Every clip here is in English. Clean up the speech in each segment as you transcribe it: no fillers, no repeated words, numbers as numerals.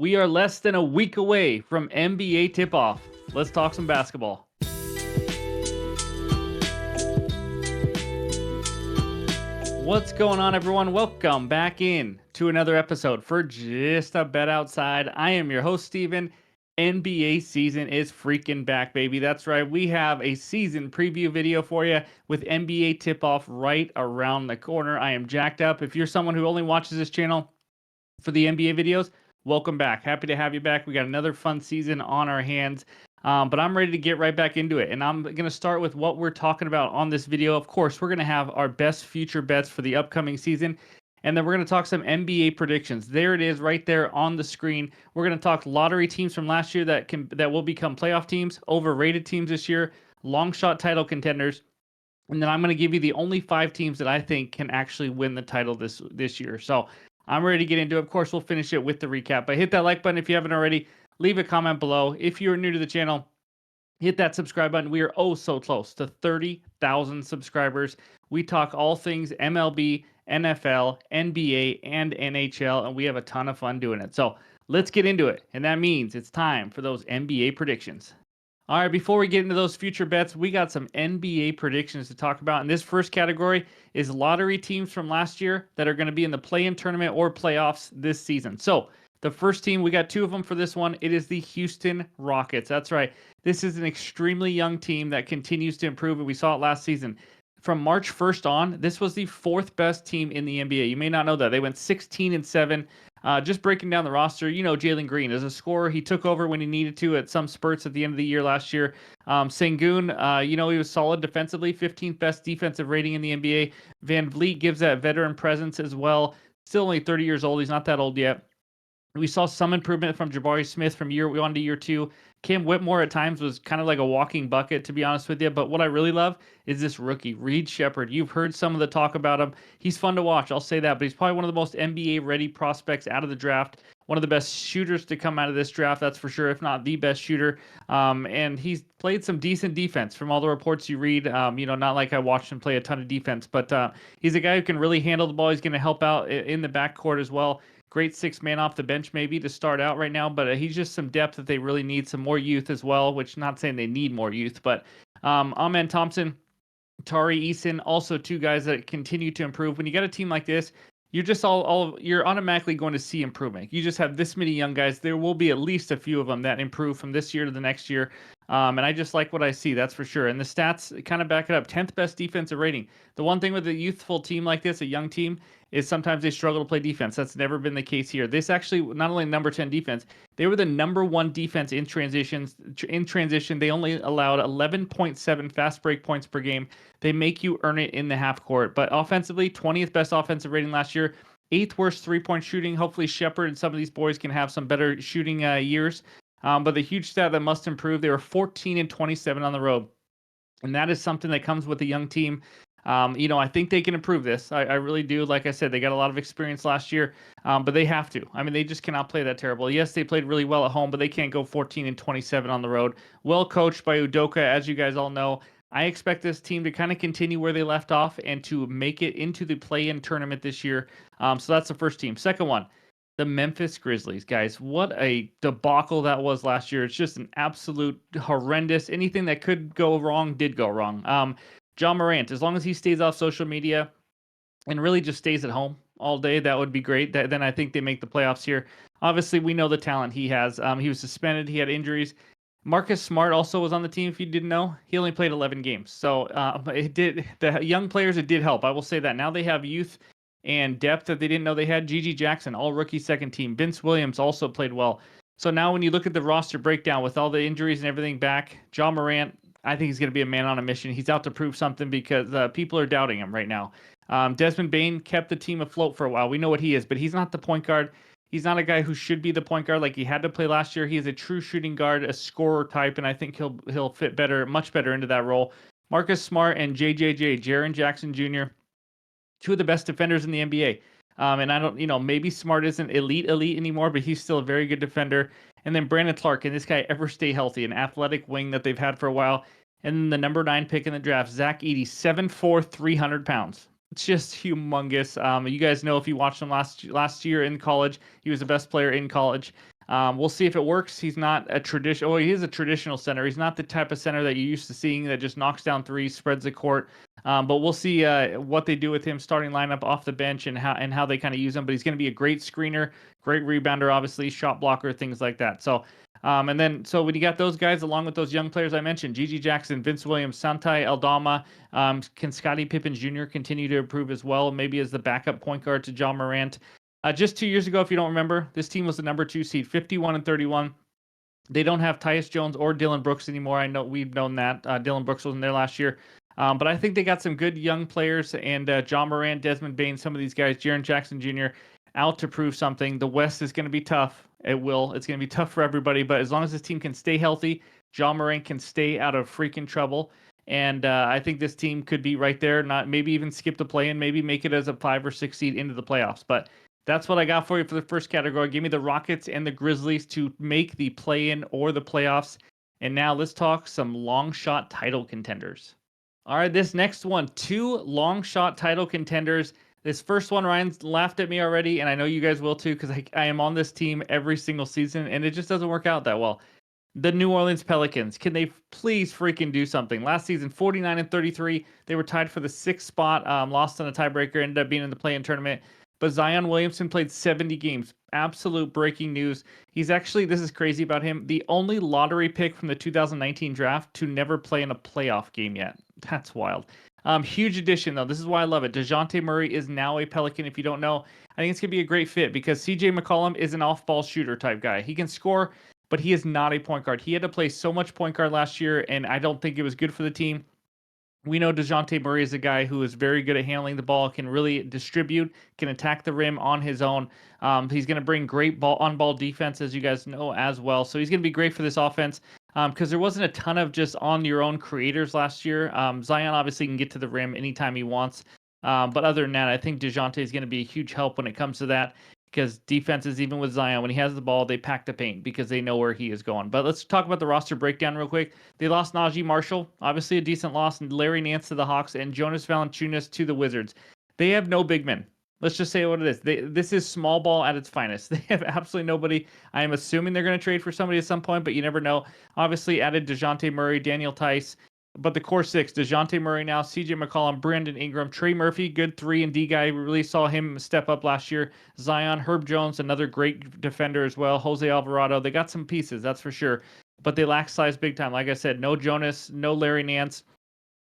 We are less than a week away from NBA tip-off. Let's talk some basketball. What's going on, everyone? Welcome back in to another episode for Just a Bet Outside. I am your host, Steven. NBA season is freaking back, baby. That's right. We have a season preview video for you with NBA tip-off right around the corner. I am jacked up. If you're someone who only watches this channel for the NBA videos, welcome back. Happy to have you back. We got another fun season on our hands. But I'm ready to get right back into it. And I'm going to start with what we're talking about on this video. Of course, we're going to have our best future bets for the upcoming season. And then we're going to talk some NBA predictions. There it is right there on the screen. We're going to talk lottery teams from last year that will become playoff teams, overrated teams this year, long shot title contenders. And then I'm going to give you the only 5 teams that I think can actually win the title this year. So I'm ready to get into it. Of course, we'll finish it with the recap. But hit that like button if you haven't already. Leave a comment below. If you're new to the channel, hit that subscribe button. We are oh so close to 30,000 subscribers. We talk all things MLB, NFL, NBA, and NHL, and we have a ton of fun doing it. So let's get into it. And that means it's time for those NBA predictions. All right, before we get into those future bets, we got some NBA predictions to talk about. And this first category is lottery teams from last year that are going to be in the play-in tournament or playoffs this season. So the first team, we got 2 of them for this one. It is the Houston Rockets. That's right. This is an extremely young team that continues to improve, and we saw it last season. From March 1st on, this was the 4th best team in the NBA. You may not know that. They went 16-7. Just breaking down the roster, Jalen Green as a scorer, he took over when he needed to at some spurts at the end of the year last year. Sengun, he was solid defensively, 15th best defensive rating in the NBA. Van Vliet gives that veteran presence as well. Still only 30 years old. He's not that old yet. We saw some improvement from Jabari Smith from year 1 to year 2. Cam Whitmore at times was kind of like a walking bucket, to be honest with you. But what I really love is this rookie, Reed Shepherd. You've heard some of the talk about him. He's fun to watch, I'll say that. But he's probably one of the most NBA-ready prospects out of the draft. One of the best shooters to come out of this draft, that's for sure, if not the best shooter. And he's played some decent defense from all the reports you read. Not like I watched him play a ton of defense. But he's a guy who can really handle the ball. He's going to help out in the backcourt as well. Great 6-man off the bench maybe to start out right now, but he's just some depth that they really need, some more youth as well, which not saying they need more youth, but Amen Thompson, Tari Eason, also 2 guys that continue to improve. When you got a team like this, you're just you're automatically going to see improvement. You just have this many young guys. There will be at least a few of them that improve from this year to the next year. And I just like what I see, that's for sure. And the stats kind of back it up. 10th best defensive rating. The one thing with a youthful team like this, a young team, is sometimes they struggle to play defense. That's never been the case here. This actually, not only number 10 defense, they were the number 1 defense in transitions. In transition, they only allowed 11.7 fast break points per game. They make you earn it in the half court. But offensively, 20th best offensive rating last year. 8th worst 3-point shooting. Hopefully Shepherd and some of these boys can have some better shooting years. But the huge stat that must improve, they were 14-27 on the road. And that is something that comes with a young team. I think they can improve this. I really do. Like I said, they got a lot of experience last year, but they have to. I mean, they just cannot play that terrible. Yes, they played really well at home, but they can't go 14-27 on the road. Well coached by Udoka, as you guys all know. I expect this team to kind of continue where they left off and to make it into the play-in tournament this year. So that's the first team. Second one, the Memphis Grizzlies. Guys, what a debacle that was last year. It's just an absolute horrendous. Anything that could go wrong did go wrong. John Morant, as long as he stays off social media and really just stays at home all day, that would be great. Then I think they make the playoffs here. Obviously, we know the talent he has. He was suspended. He had injuries. Marcus Smart also was on the team, if you didn't know. He only played 11 games. So the young players, it did help. I will say that. Now they have youth and depth that they didn't know they had. Gigi Jackson, all rookie second team. Vince Williams also played well. So now when you look at the roster breakdown with all the injuries and everything back, John Morant, I think he's going to be a man on a mission. He's out to prove something because people are doubting him right now. Desmond Bane kept the team afloat for a while. We know what he is, but he's not the point guard. He's not a guy who should be the point guard like he had to play last year. He is a true shooting guard, a scorer type, and I think he'll fit much better into that role. Marcus Smart and Jaren Jackson Jr., 2 of the best defenders in the NBA. And I don't, maybe Smart isn't elite anymore, but he's still a very good defender. And then Brandon Clark, can this guy ever stay healthy? An athletic wing that they've had for a while. And then the number 9 pick in the draft, Zach Edey, 7'4", 300 pounds. It's just humongous. You guys know if you watched him last year in college, he was the best player in college. We'll see if it works. He's not a traditional. Oh, he is a traditional center. He's not the type of center that you're used to seeing that just knocks down threes, spreads the court. But we'll see what they do with him starting lineup off the bench and how they kind of use him. But he's going to be a great screener, great rebounder, obviously shot blocker, things like that. So. So when you got those guys along with those young players I mentioned, Gigi Jackson, Vince Williams, Santai Aldama, can Scottie Pippen Jr. continue to improve as well? Maybe as the backup point guard to John Morant. Just 2 years ago, if you don't remember, this team was the number 2 seed, 51-31. They don't have Tyus Jones or Dylan Brooks anymore. I know we've known that. Dylan Brooks wasn't there last year. But I think they got some good young players, and John Morant, Desmond Bane, some of these guys, Jaren Jackson Jr., out to prove something. The West is going to be tough. It will. It's going to be tough for everybody. But as long as this team can stay healthy, John Morant can stay out of freaking trouble. And I think this team could be right there, not maybe even skip the play and maybe make it as a 5 or 6 seed into the playoffs. But that's what I got for you for the first category. Give me the Rockets and the Grizzlies to make the play-in or the playoffs. And now let's talk some long shot title contenders. All right, this next one, 2 long shot title contenders. This first one, Ryan's laughed at me already, and I know you guys will too, because I am on this team every single season, and it just doesn't work out that well. The New Orleans Pelicans, can they please freaking do something? Last season, 49-33, they were tied for the 6th spot, lost on a tiebreaker, ended up being in the play-in tournament. But Zion Williamson played 70 games. Absolute breaking news. He's actually, this is crazy about him, the only lottery pick from the 2019 draft to never play in a playoff game yet. That's wild. Huge addition, though. This is why I love it. DeJounte Murray is now a Pelican. If you don't know, I think it's going to be a great fit because CJ McCollum is an off-ball shooter type guy. He can score, but he is not a point guard. He had to play so much point guard last year, and I don't think it was good for the team. We know DeJounte Murray is a guy who is very good at handling the ball, can really distribute, can attack the rim on his own. He's going to bring great on-ball defense, as you guys know, as well. So he's going to be great for this offense because there wasn't a ton of just on-your-own creators last year. Zion obviously can get to the rim anytime he wants. But other than that, I think DeJounte is going to be a huge help when it comes to that because defenses, even with Zion, when he has the ball, they pack the paint because they know where he is going. But let's talk about the roster breakdown real quick. They lost Najee Marshall, obviously a decent loss, and Larry Nance to the Hawks, and Jonas Valanciunas to the Wizards. They have no big men. Let's just say what it is. This is small ball at its finest. They have absolutely nobody. I am assuming they're going to trade for somebody at some point, but you never know. Obviously added DeJounte Murray, Daniel Tice, but the core 6, DeJounte Murray now, CJ McCollum, Brandon Ingram, Trey Murphy, good 3-and-D guy. We really saw him step up last year. Zion, Herb Jones, another great defender as well. Jose Alvarado. They got some pieces, that's for sure. But they lack size big time. Like I said, no Jonas, no Larry Nance.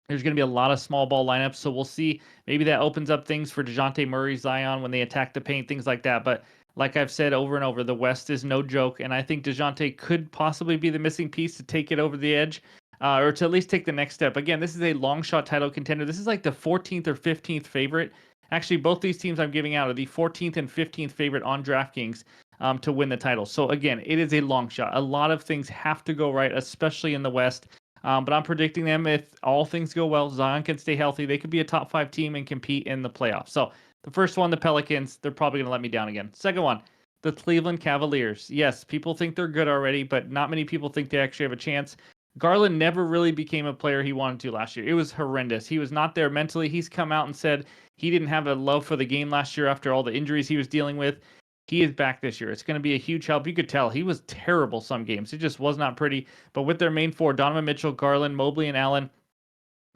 There's going to be a lot of small ball lineups, so we'll see. Maybe that opens up things for DeJounte Murray, Zion, when they attack the paint, things like that. But like I've said over and over, the West is no joke, and I think DeJounte could possibly be the missing piece to take it over the edge. Or to at least take the next step. Again, this is a long shot title contender. This is like the 14th or 15th favorite. Actually, both these teams I'm giving out are the 14th and 15th favorite on DraftKings to win the title. So again, it is a long shot. A lot of things have to go right, especially in the West. But I'm predicting them, if all things go well, Zion can stay healthy, they could be a top 5 team and compete in the playoffs. So the first one, the Pelicans, they're probably going to let me down again. Second one, the Cleveland Cavaliers. Yes, people think they're good already, but not many people think they actually have a chance. Garland never really became a player he wanted to last year. It was horrendous. He was not there mentally. He's come out and said he didn't have a love for the game last year after all the injuries he was dealing with. He is back this year. It's going to be a huge help. You could tell he was terrible some games. It just was not pretty. But with their main 4, Donovan Mitchell, Garland, Mobley, and Allen,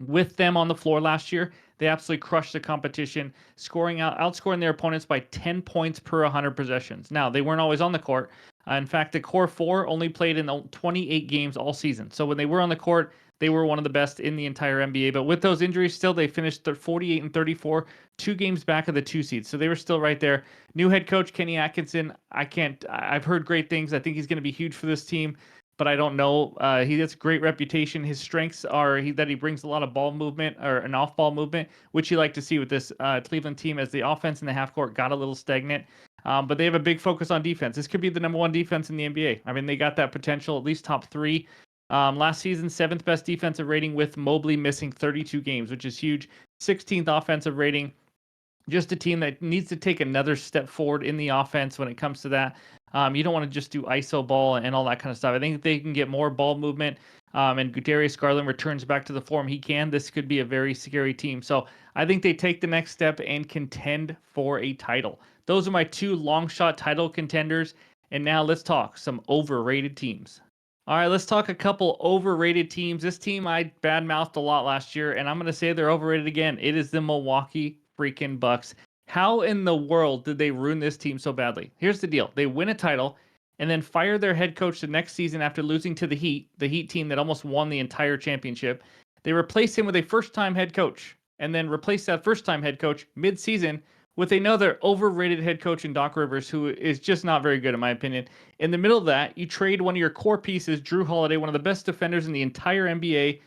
with them on the floor last year, they absolutely crushed the competition, outscoring their opponents by 10 points per 100 possessions. Now, they weren't always on the court. In fact, the core 4 only played in 28 games all season. So when they were on the court, they were one of the best in the entire NBA. But with those injuries, still, they finished 48-34, 2 games back of the 2 seeds. So they were still right there. New head coach Kenny Atkinson, I've heard great things. I think he's going to be huge for this team, but I don't know. He has a great reputation. His strengths are that he brings a lot of ball movement or an off-ball movement, which you like to see with this Cleveland team, as the offense in the half court got a little stagnant. But they have a big focus on defense. This could be the number 1 defense in the NBA. I mean, they got that potential, at least top 3. Last season, 7th best defensive rating with Mobley missing 32 games, which is huge. 16th offensive rating. Just a team that needs to take another step forward in the offense when it comes to that. You don't want to just do ISO ball and all that kind of stuff. I think if they can get more ball movement and Darius Garland returns back to the form he can, this could be a very scary team. So I think they take the next step and contend for a title. Those are my 2 long shot title contenders. And now let's talk some overrated teams. All right, let's talk a couple overrated teams. This team I badmouthed a lot last year, and I'm going to say they're overrated again. It is the Milwaukee freaking Bucks. How in the world did they ruin this team so badly? Here's the deal. They win a title and then fire their head coach the next season after losing to the Heat team that almost won the entire championship. They replace him with a first-time head coach and then replace that first-time head coach mid-season with another overrated head coach in Doc Rivers, who is just not very good, in my opinion. In the middle of that, you trade one of your core pieces, Drew Holiday, one of the best defenders in the entire NBA,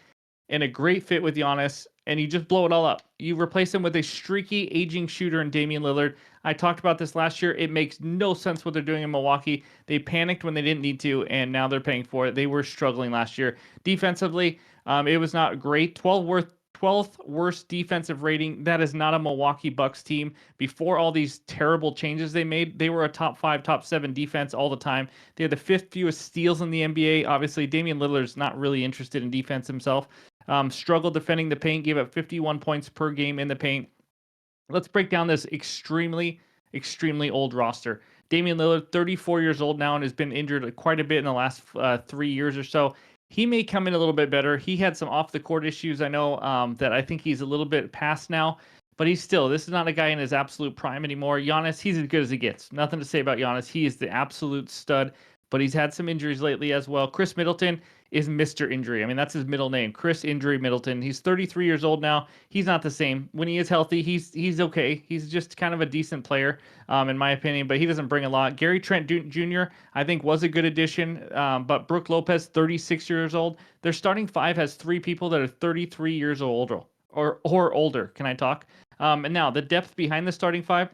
and a great fit with Giannis, and you just blow it all up. You replace him with a streaky, aging shooter in Damian Lillard. I talked about this last year. It makes no sense what they're doing in Milwaukee. They panicked when they didn't need to, and now they're paying for it. They were struggling last year. Defensively, it was not great. 12th worst defensive rating. That is not a Milwaukee Bucks team. Before all these terrible changes they made, they were a top 5, top 7 defense all the time. They had the 5th fewest steals in the NBA. Obviously, Damian Lillard's not really interested in defense himself. Struggled defending the paint, gave up 51 points per game in the paint. Let's break down this extremely old roster. Damian Lillard, 34 years old now, and has been injured quite a bit in the last 3 years or so. He may come in a little bit better. He had some off the court issues. I know that I think he's a little bit past now, but this is not a guy in his absolute prime anymore. Giannis, he's as good as he gets. Nothing to say about Giannis. He is the absolute stud, but he's had some injuries lately as well. Chris Middleton is Mr. Injury. I mean, that's his middle name, Chris Injury Middleton. He's 33 years old now. He's not the same. When he is healthy, he's okay. He's just kind of a decent player, in my opinion, but he doesn't bring a lot. Gary Trent Jr., I think, was a good addition, but Brook Lopez, 36 years old. Their starting 5 has 3 people that are 33 years old or older. Can I talk? And now, the depth behind the starting 5,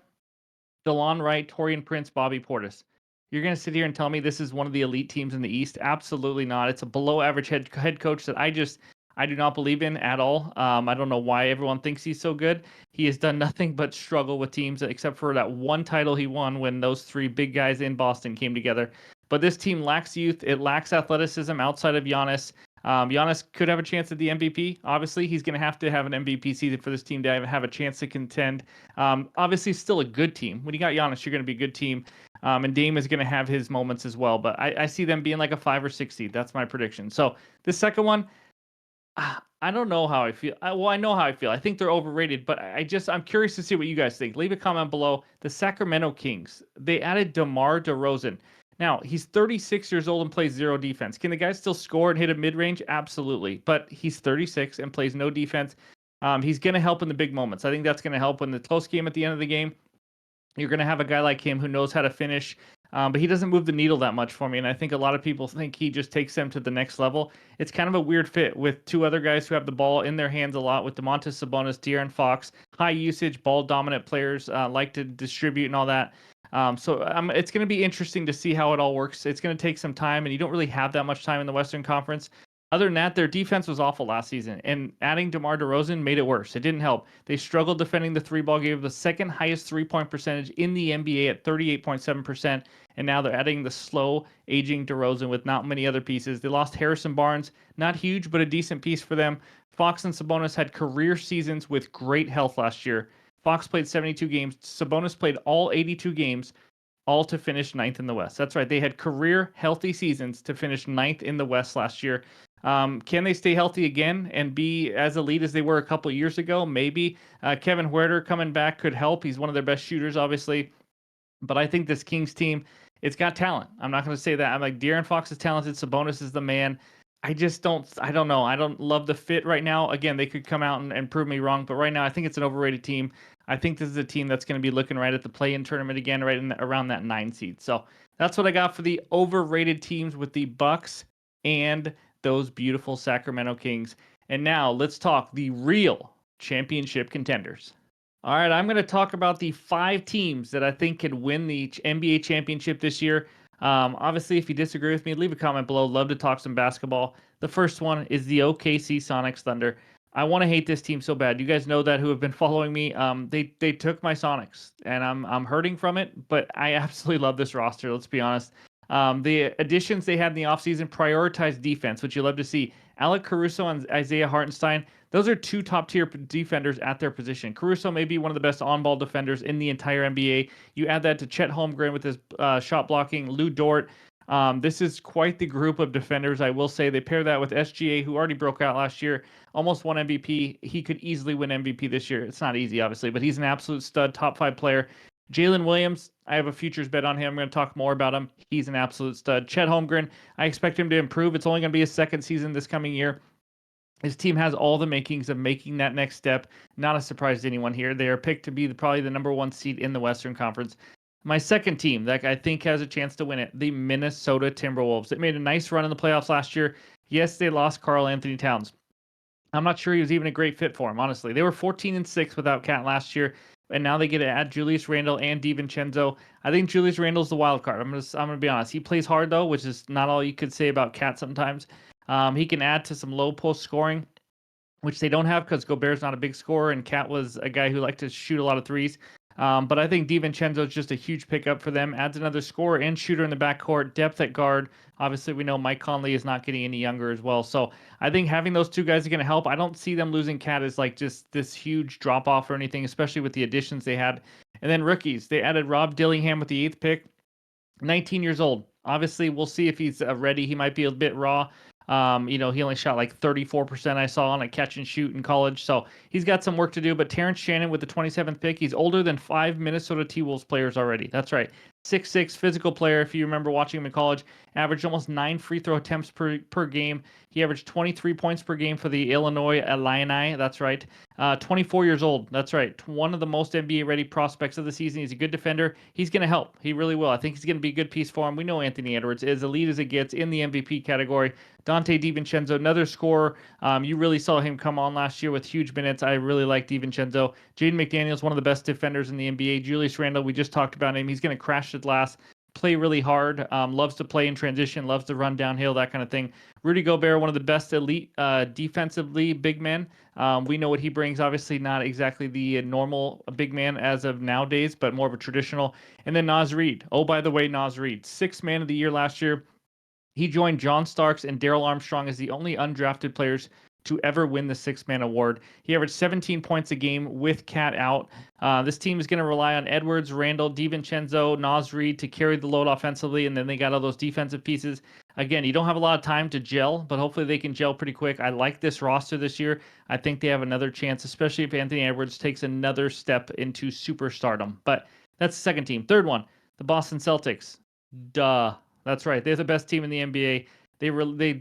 DeLon Wright, Taurean Prince, Bobby Portis. You're going to sit here and tell me this is one of the elite teams in the East? Absolutely not. It's a below average head coach that I do not believe in at all. I don't know why everyone thinks he's so good. He has done nothing but struggle with teams, except for that one title he won when those 3 big guys in Boston came together. But this team lacks youth. It lacks athleticism outside of Giannis. Giannis could have a chance at the MVP. Obviously, he's going to have an MVP season for this team to have a chance to contend. Obviously, still a good team. When you got Giannis, you're going to be a good team. And Dame is going to have his moments as well. But I see them being like a 5 or 6 seed. That's my prediction. So the second one, I don't know how I feel. I know how I feel. I think they're overrated, but I'm curious to see what you guys think. Leave a comment below. The Sacramento Kings, they added DeMar DeRozan. Now, he's 36 years old and plays 0 defense. Can the guy still score and hit a mid-range? Absolutely. But he's 36 and plays no defense. He's going to help in the big moments. I think that's going to help in the close game at the end of the game. You're going to have a guy like him who knows how to finish, but he doesn't move the needle that much for me. And I think a lot of people think he just takes them to the next level. It's kind of a weird fit with 2 other guys who have the ball in their hands a lot, with Domantas Sabonis, De'Aaron Fox, high usage, ball dominant players, like to distribute and all that. So it's going to be interesting to see how it all works. It's going to take some time, and you don't really have that much time in the Western Conference. Other than that, their defense was awful last season, and adding DeMar DeRozan made it worse. It didn't help. They struggled defending the 3-ball game, the second highest 3-point percentage in the NBA at 38.7%, and now they're adding the slow, aging DeRozan with not many other pieces. They lost Harrison Barnes, not huge, but a decent piece for them. Fox and Sabonis had career seasons with great health last year. Fox played 72 games. Sabonis played all 82 games, all to finish 9th in the West. That's right. They had career healthy seasons to finish 9th in the West last year. Can they stay healthy again and be as elite as they were a couple years ago? Maybe. Kevin Huerter coming back could help. He's one of their best shooters, obviously. But I think this Kings team, it's got talent. I'm not going to say that. I'm like, De'Aaron Fox is talented. Sabonis is the man. I don't know. I don't love the fit right now. Again, they could come out and prove me wrong. But right now, I think it's an overrated team. I think this is a team that's going to be looking right at the play-in tournament again, right around that 9 seed. So that's what I got for the overrated teams with the Bucks and those beautiful Sacramento Kings. And now let's talk the real championship contenders. All right, I'm going to talk about the 5 teams that I think could win the NBA championship this year. Obviously, if you disagree with me, leave a comment below. Love to talk some basketball. The first one is the OKC Sonics Thunder. I want to hate this team so bad. You guys know that who have been following me. They took my Sonics, and I'm hurting from it. But I absolutely love this roster. Let's be honest. The additions they had in the offseason prioritized defense, which you love to see. Alec Caruso and Isaiah Hartenstein, those are two top-tier defenders at their position. Caruso may be one of the best on-ball defenders in the entire NBA. You add that to Chet Holmgren with his shot blocking, Lou Dort. This is quite the group of defenders, I will say. They pair that with SGA, who already broke out last year, almost won MVP. He could easily win MVP this year. It's not easy, obviously, but he's an absolute stud, top 5 player. Jalen Williams, I have a futures bet on him. I'm going to talk more about him. He's an absolute stud. Chet Holmgren, I expect him to improve. It's only going to be his second season this coming year. His team has all the makings of making that next step. Not a surprise to anyone here. They are picked to be probably the number 1 seed in the Western Conference. My second team that I think has a chance to win it, the Minnesota Timberwolves. It made a nice run in the playoffs last year. Yes, they lost Karl Anthony Towns. I'm not sure he was even a great fit for him, honestly. They were 14-6 without Cat last year, and now they get to add Julius Randle and DiVincenzo. I think Julius Randle's the wild card. I'm gonna be honest. He plays hard though, which is not all you could say about Cat sometimes. He can add to some low post scoring, which they don't have because Gobert's not a big scorer, and Cat was a guy who liked to shoot a lot of threes. But I think DiVincenzo is just a huge pickup for them. Adds another scorer and shooter in the backcourt, depth at guard. Obviously, we know Mike Conley is not getting any younger as well. So I think having those two guys are going to help. I don't see them losing Cat as like just this huge drop off or anything, especially with the additions they had. And then rookies, they added Rob Dillingham with the 8th pick, 19 years old. Obviously, we'll see if he's ready. He might be a bit raw. He only shot like 34% I saw on a catch and shoot in college. So he's got some work to do. But Terrence Shannon with the 27th pick, he's older than 5 Minnesota T-Wolves players already. That's right. 6'6", physical player. If you remember watching him in college, averaged almost 9 free throw attempts per game. He averaged 23 points per game for the Illinois Illini. That's right. 24 years old. That's right. One of the most NBA-ready prospects of the season. He's a good defender. He's going to help. He really will. I think he's going to be a good piece for him. We know Anthony Edwards is elite as it gets in the MVP category. Dante DiVincenzo, another scorer. You really saw him come on last year with huge minutes. I really like DiVincenzo. Jaden McDaniels, one of the best defenders in the NBA. Julius Randle, we just talked about him. He's going to crash the glass, play really hard, loves to play in transition, loves to run downhill, that kind of thing. Rudy Gobert, one of the best elite defensively big men. We know what he brings. Obviously not exactly the normal big man as of nowadays, but more of a traditional. And then Naz Reid. Oh, by the way, Naz Reid, 6th man of the year last year. He joined John Starks and Darrell Armstrong as the only undrafted players to ever win the 6th man award. He averaged 17 points a game with Cat out. This team is going to rely on Edwards, Randle, DiVincenzo, Naz Reid to carry the load offensively, and then they got all those defensive pieces. Again, you don't have a lot of time to gel, but hopefully they can gel pretty quick. I like this roster this year. I think they have another chance, especially if Anthony Edwards takes another step into superstardom. But that's the second team. Third one, the Boston Celtics. Duh. That's right. They're the best team in the NBA. They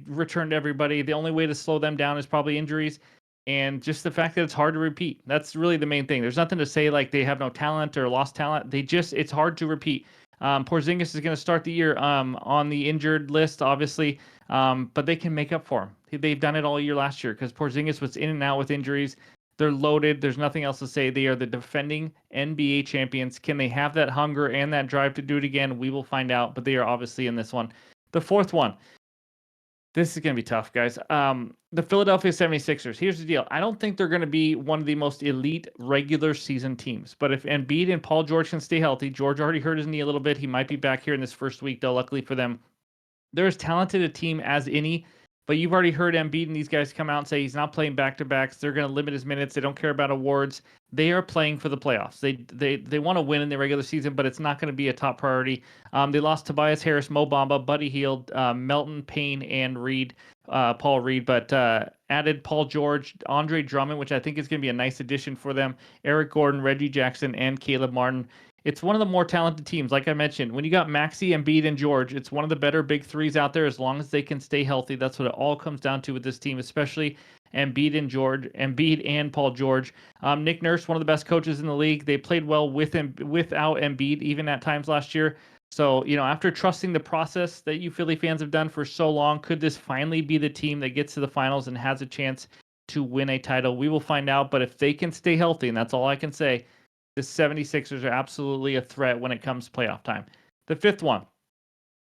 returned everybody. The only way to slow them down is probably injuries and just the fact that it's hard to repeat. That's really the main thing. There's nothing to say like they have no talent or lost talent. It's hard to repeat. Porzingis is going to start the year on the injured list, obviously, but they can make up for him. They've done it all year last year because Porzingis was in and out with injuries. They're loaded. There's nothing else to say. They are the defending NBA champions. Can they have that hunger and that drive to do it again? We will find out, but they are obviously in this one. The fourth one. This is going to be tough, guys. The Philadelphia 76ers. Here's the deal. I don't think they're going to be one of the most elite regular season teams. But if Embiid and Paul George can stay healthy, George already hurt his knee a little bit. He might be back here in this first week, though, luckily for them. They're as talented a team as any. But you've already heard Embiid and these guys come out and say he's not playing back-to-backs. They're going to limit his minutes. They don't care about awards. They are playing for the playoffs. They want to win in the regular season, but it's not going to be a top priority. They lost Tobias Harris, Mo Bamba, Buddy Hield, Melton, Payne, and Paul Reed, but added Paul George, Andre Drummond, which I think is going to be a nice addition for them, Eric Gordon, Reggie Jackson, and Caleb Martin. It's one of the more talented teams. Like I mentioned, when you got Maxey, Embiid, and George, it's one of the better big threes out there as long as they can stay healthy. That's what it all comes down to with this team, especially Embiid and Paul George. Nick Nurse, one of the best coaches in the league. They played well without Embiid, even at times last year. So, after trusting the process that you Philly fans have done for so long, could this finally be the team that gets to the finals and has a chance to win a title? We will find out, but if they can stay healthy, and that's all I can say, the 76ers are absolutely a threat when it comes to playoff time. The fifth one,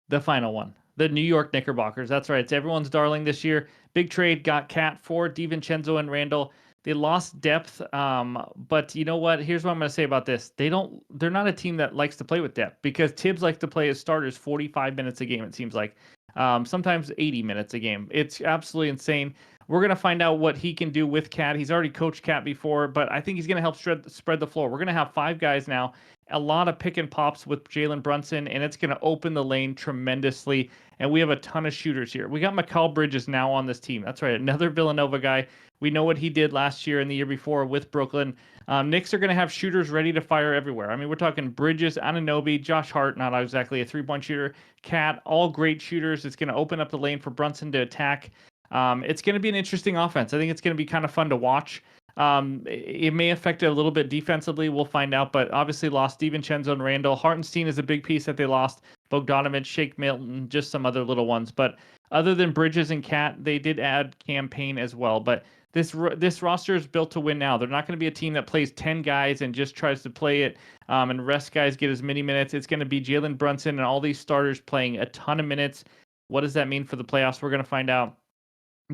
the final one, the New York Knickerbockers. That's right. It's everyone's darling this year. Big trade, got Cat for DiVincenzo and Randle. They lost depth, but you know what? Here's what I'm going to say about this. They're not a team that likes to play with depth because Tibbs likes to play his starters 45 minutes a game, it seems like. sometimes 80 minutes a game. It's absolutely insane. We're going to find out what he can do with Cat. He's already coached Cat before, but I think he's going to help spread the floor. We're going to have 5 guys now, a lot of pick and pops with Jalen Brunson, and it's going to open the lane tremendously. And we have a ton of shooters here. We got Mikal Bridges now on this team. That's right, another Villanova guy. We know what he did last year and the year before with Brooklyn. Knicks are going to have shooters ready to fire everywhere. I mean, we're talking Bridges, Anunoby, Josh Hart, not exactly a three-point shooter, Cat, all great shooters. It's going to open up the lane for Brunson to attack. It's going to be an interesting offense. I think it's going to be kind of fun to watch. It may affect it a little bit defensively. We'll find out, but obviously lost DiVincenzo and Randall. Hartenstein is a big piece that they lost. Bogdanovich, Shake Milton, just some other little ones. But other than Bridges and Cat, they did add Campaign as well. But this roster is built to win now. They're not going to be a team that plays 10 guys and just tries to play it and rest guys get as many minutes. It's going to be Jalen Brunson and all these starters playing a ton of minutes. What does that mean for the playoffs? We're going to find out.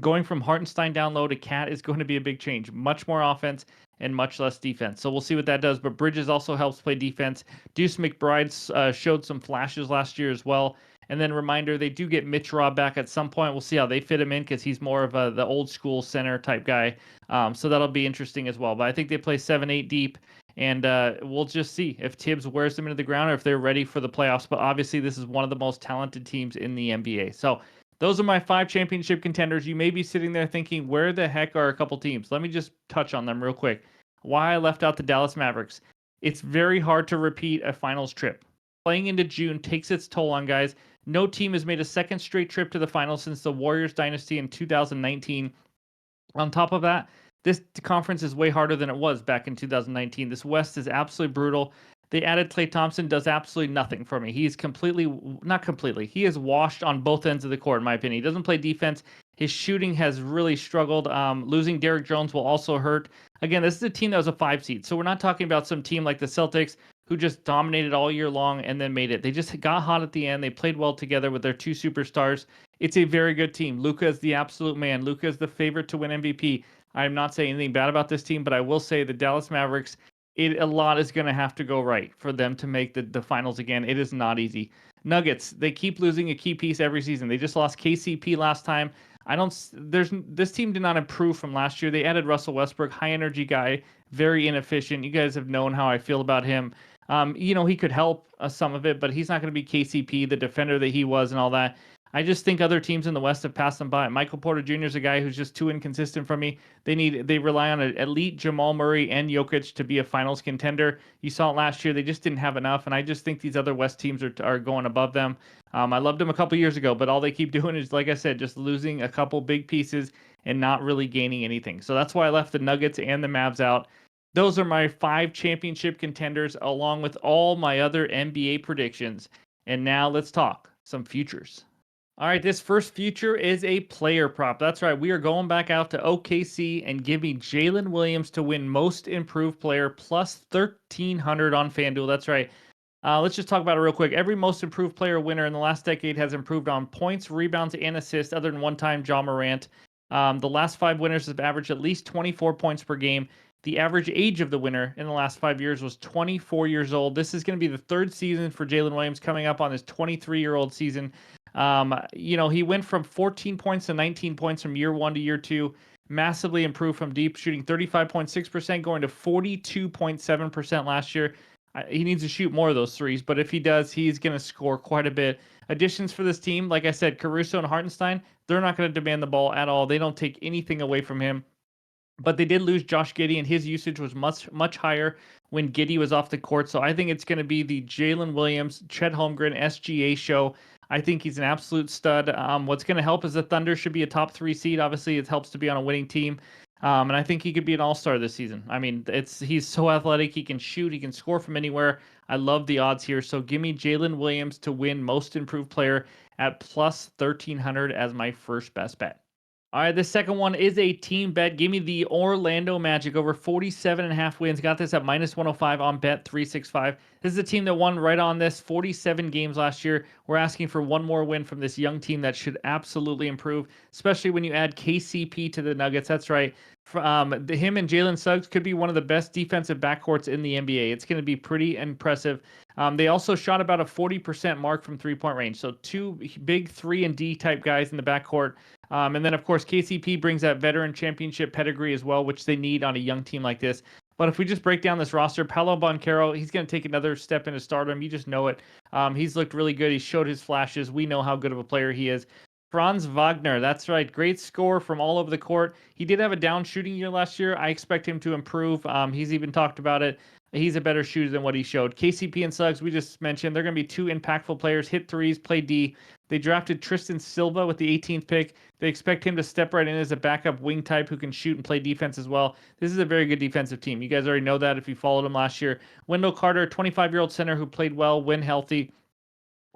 Going from Hartenstein down low to Cat is going to be a big change. Much more offense and much less defense. So we'll see what that does. But Bridges also helps play defense. Deuce McBride showed some flashes last year as well. And then reminder, they do get Mitch Robb back at some point. We'll see how they fit him in because he's more of the old school center type guy. So that'll be interesting as well. But I think they play 7-8 deep. And we'll just see if Tibbs wears them into the ground or if they're ready for the playoffs. But obviously, this is one of the most talented teams in the NBA. So those are my 5 championship contenders. You may be sitting there thinking, where the heck are a couple teams? Let me just touch on them real quick. Why I left out the Dallas Mavericks. It's very hard to repeat a finals trip. Playing into June takes its toll on guys. No team has made a second straight trip to the finals since the Warriors dynasty in 2019. On top of that, this conference is way harder than it was back in 2019. This West is absolutely brutal. They added Klay Thompson, does absolutely nothing for me. He's not completely. He is washed on both ends of the court, in my opinion. He doesn't play defense. His shooting has really struggled. Losing Derrick Jones will also hurt. Again, this is a team that was a 5 seed. So we're not talking about some team like the Celtics who just dominated all year long and then made it. They just got hot at the end. They played well together with their 2 superstars. It's a very good team. Luka is the absolute man. Luka is the favorite to win MVP. I'm not saying anything bad about this team, but I will say the Dallas Mavericks, a lot is going to have to go right for them to make the finals again. It is not easy. Nuggets, they keep losing a key piece every season. They just lost KCP last time. This team did not improve from last year. They added Russell Westbrook, high energy guy, very inefficient. You guys have known how I feel about him. He could help some of it, but he's not going to be KCP, the defender that he was and all that. I just think other teams in the West have passed them by. Michael Porter Jr. is a guy who's just too inconsistent for me. They rely on an elite Jamal Murray and Jokic to be a finals contender. You saw it last year. They just didn't have enough, and I just think these other West teams are going above them. I loved them a couple years ago, but all they keep doing is, like I said, just losing a couple big pieces and not really gaining anything. So that's why I left the Nuggets and the Mavs out. Those are my 5 championship contenders, along with all my other NBA predictions. And now let's talk some futures. All right, this first future is a player prop. That's right. We are going back out to OKC and give me Jalen Williams to win most improved player plus 1,300 on FanDuel. That's right. Let's just talk about it real quick. Every most improved player winner in the last decade has improved on points, rebounds, and assists, other than one time Ja Morant. The last 5 winners have averaged at least 24 points per game. The average age of the winner in the last 5 years was 24 years old. This is going to be the 3rd season for Jalen Williams, coming up on his 23-year-old season. He went from 14 points to 19 points from year 1 to year 2, massively improved from deep, shooting 35.6%, going to 42.7% last year. He needs to shoot more of those threes, but if he does, he's going to score quite a bit. Additions for this team, like I said, Caruso and Hartenstein, they're not going to demand the ball at all. They don't take anything away from him. But they did lose Josh Giddey, and his usage was much higher when Giddey was off the court. So I think it's going to be the Jalen Williams, Chet Holmgren, SGA show. I think he's an absolute stud. What's going to help is the Thunder should be a top 3 seed. Obviously, it helps to be on a winning team. And I think he could be an all-star this season. I mean, he's so athletic. He can shoot. He can score from anywhere. I love the odds here. So give me Jalen Williams to win most improved player at plus 1,300 as my first best bet. All right, the second one is a team bet. Give me the Orlando Magic over 47.5 wins. Got this at minus 105 on Bet365. This is a team that won right on this 47 games last year. We're asking for one more win from this young team that should absolutely improve, especially when you add KCP to the Nuggets. That's right. Him and Jalen Suggs could be one of the best defensive backcourts in the NBA. It's going to be pretty impressive. They also shot about a 40% mark from three-point range. So two big 3-and-D type guys in the backcourt. And then, of course, KCP brings that veteran championship pedigree as well, which they need on a young team like this. But if we just break down this roster, Paolo Banchero, he's going to take another step into stardom. You just know it. He's looked really good. He showed his flashes. We know how good of a player he is. Franz Wagner, that's right. Great score from all over the court. He did have a down shooting year last year. I expect him to improve. He's even talked about it. He's a better shooter than what he showed. KCP and Suggs, we just mentioned, they're going to be two impactful players, hit threes, play D. They drafted Tristan Silva with the 18th pick. They expect him to step right in as a backup wing type who can shoot and play defense as well. This is a very good defensive team. You guys already know that if you followed him last year. Wendell Carter, 25-year-old center who played well when healthy.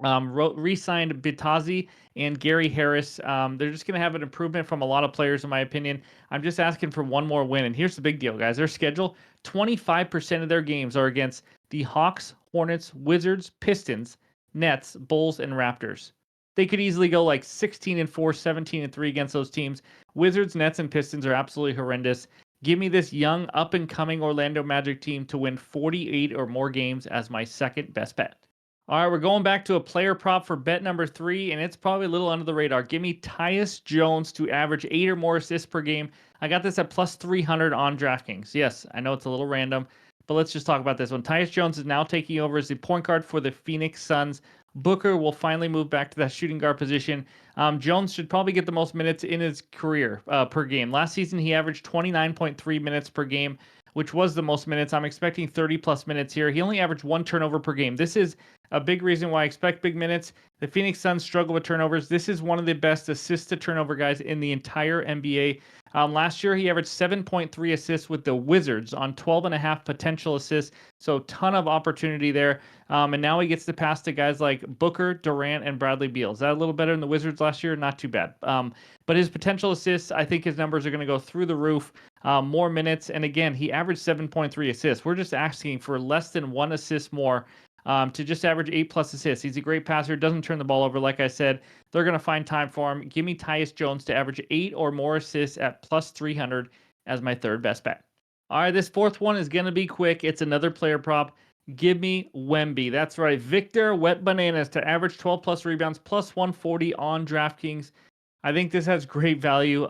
Re-signed Bitazi and Gary Harris. They're just going to have an improvement from a lot of players, in my opinion. I'm just asking for one more win. And here's the big deal, guys. Their schedule, 25% of their games are against the Hawks, Hornets, Wizards, Pistons, Nets, Bulls, and Raptors. They could easily go like 16-4, 17-3 against those teams. Wizards, Nets, and Pistons are absolutely horrendous. Give me this young, up-and-coming Orlando Magic team to win 48 or more games as my second best bet. All right, we're going back to a player prop for bet number 3, and it's probably a little under the radar. Give me Tyus Jones to average 8 or more assists per game. I got this at plus 300 on DraftKings. Yes, I know it's a little random, but let's just talk about this one. Tyus Jones is now taking over as the point guard for the Phoenix Suns. Booker will finally move back to that shooting guard position. Jones should probably get the most minutes in his career per game. Last season, he averaged 29.3 minutes per game, which was the most minutes. I'm expecting 30-plus minutes here. He only averaged 1 turnover per game. This is a big reason why I expect big minutes. The Phoenix Suns struggle with turnovers. This is one of the best assist-to-turnover guys in the entire NBA. Last year, he averaged 7.3 assists with the Wizards on 12.5 potential assists, so ton of opportunity there. And now he gets to pass to guys like Booker, Durant, and Bradley Beal. Is that a little better than the Wizards last year? Not too bad. But his potential assists, I think his numbers are going to go through the roof. More minutes, and again, he averaged 7.3 assists. We're just asking for less than 1 assist more to just average 8+ assists. He's a great passer, doesn't turn the ball over. Like I said, they're going to find time for him. Give me Tyus Jones to average 8 or more assists at plus 300 as my third best bet. All right, this fourth one is going to be quick. It's another player prop. Give me Wemby. That's right, Victor Wet Bananas to average 12+ rebounds, plus 140 on DraftKings. I think this has great value.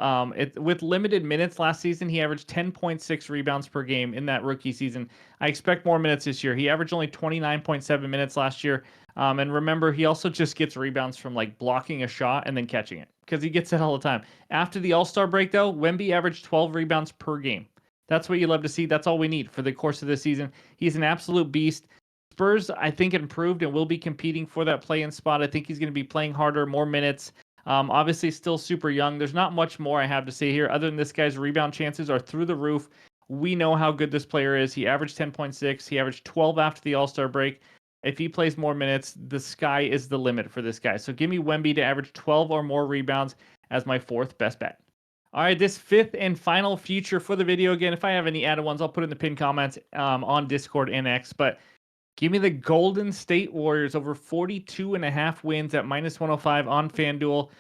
With limited minutes last season, he averaged 10.6 rebounds per game in that rookie season. I expect more minutes this year. He averaged only 29.7 minutes last year. And remember, he also just gets rebounds from like blocking a shot and then catching it because he gets it all the time. After the All-Star break, though, Wemby averaged 12 rebounds per game. That's what you love to see. That's all we need for the course of this season. He's an absolute beast. Spurs, I think, improved and will be competing for that play-in spot. I think he's going to be playing harder, more minutes. Obviously, still super young. There's not much more I have to say here other than this guy's rebound chances are through the roof. We know how good this player is. He averaged 10.6. He averaged 12 after the All-Star break. If he plays more minutes, the sky is the limit for this guy. So give me Wemby to average 12 or more rebounds as my fourth best bet. All right, this fifth and final future for the video. Again, if I have any added ones, I'll put in the pinned comments on Discord and X. But give me the Golden State Warriors over 42.5 wins at minus 105 on FanDuel.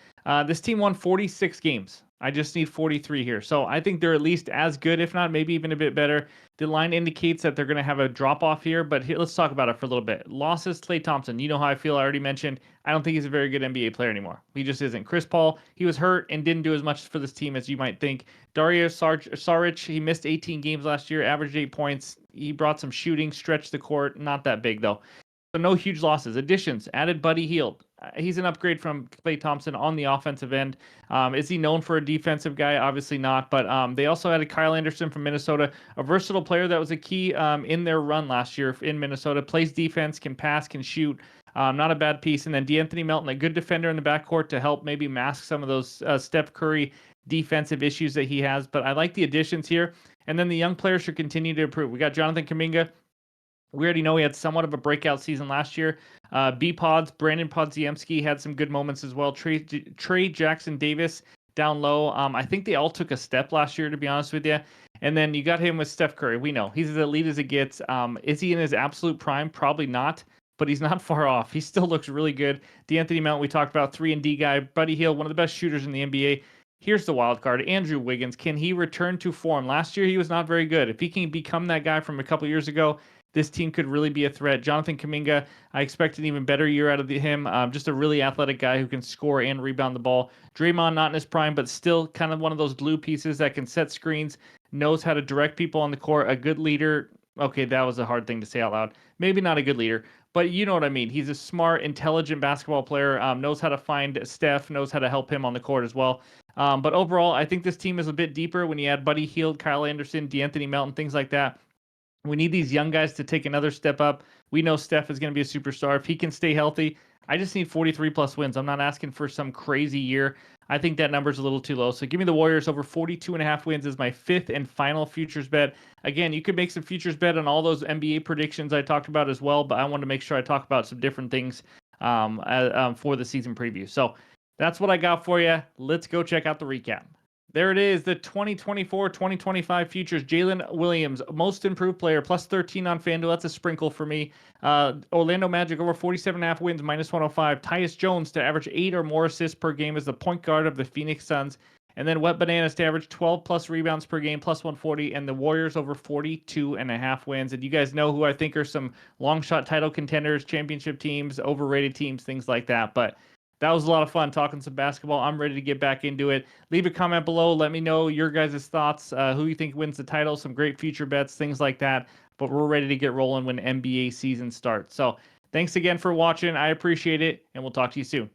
This team won 46 games. I just need 43 here. So I think they're at least as good, if not maybe even a bit better. The line indicates that they're going to have a drop-off here, but here, let's talk about it for a little bit. Losses, Klay Thompson. You know how I feel. I already mentioned. I don't think he's a very good NBA player anymore. He just isn't. Chris Paul, he was hurt and didn't do as much for this team as you might think. Dario Saric, he missed 18 games last year, averaged 8 points. He brought some shooting, stretched the court. Not that big, though. So no huge losses. Additions, added Buddy Hield. He's an upgrade from Klay Thompson on the offensive end. Is he known for a defensive guy? Obviously not. But they also added Kyle Anderson from Minnesota, a versatile player that was a key in their run last year in Minnesota. Plays defense, can pass, can shoot. Not a bad piece. And then DeAnthony Melton, a good defender in the backcourt to help maybe mask some of those Steph Curry defensive issues that he has. But I like the additions here. And then the young players should continue to improve. We got Jonathan Kuminga. We already know he had somewhat of a breakout season last year. B-Pods, Brandon Podziemski had some good moments as well. Trey Jackson Davis down low. I think they all took a step last year, to be honest with you. And then you got him with Steph Curry. We know he's as elite as it gets. Is he in his absolute prime? Probably not. but he's not far off. He still looks really good. D'Anthony Melton, we talked about, 3-and-D guy. Buddy Hield, one of the best shooters in the NBA. Here's the wild card. Andrew Wiggins, can he return to form? Last year, he was not very good. If he can become that guy from a couple years ago, this team could really be a threat. Jonathan Kuminga, I expect an even better year out of him. Just a really athletic guy who can score and rebound the ball. Draymond, not in his prime, but still kind of one of those glue pieces that can set screens, knows how to direct people on the court, a good leader. Okay, that was a hard thing to say out loud. Maybe not a good leader, but you know what I mean. He's a smart, intelligent basketball player, knows how to find Steph, knows how to help him on the court as well. But overall, I think this team is a bit deeper when you add Buddy Hield, Kyle Anderson, D'Anthony Melton, things like that. We need these young guys to take another step up. We know Steph is going to be a superstar. If he can stay healthy, I just need 43 plus wins. I'm not asking for some crazy year. I think that number's a little too low. So give me the Warriors over 42.5 wins as my fifth and final futures bet. Again, you could make some futures bet on all those NBA predictions I talked about as well, but I want to make sure I talk about some different things for the season preview. So that's what I got for you. Let's go check out the recap. There it is, the 2024-2025 futures. Jalen Williams, most improved player, plus 13 on FanDuel. That's a sprinkle for me. Orlando Magic over 47.5 wins, minus 105. Tyus Jones to average 8 or more assists per game as the point guard of the Phoenix Suns. And then Wet Bananas to average 12 plus rebounds per game, plus 140. And the Warriors over 42.5 wins. And you guys know who I think are some long shot title contenders, championship teams, overrated teams, things like that. But that was a lot of fun talking some basketball. I'm ready to get back into it. Leave a comment below. Let me know your guys' thoughts, who you think wins the title, some great future bets, things like that. But we're ready to get rolling when NBA season starts. So thanks again for watching. I appreciate it, and we'll talk to you soon.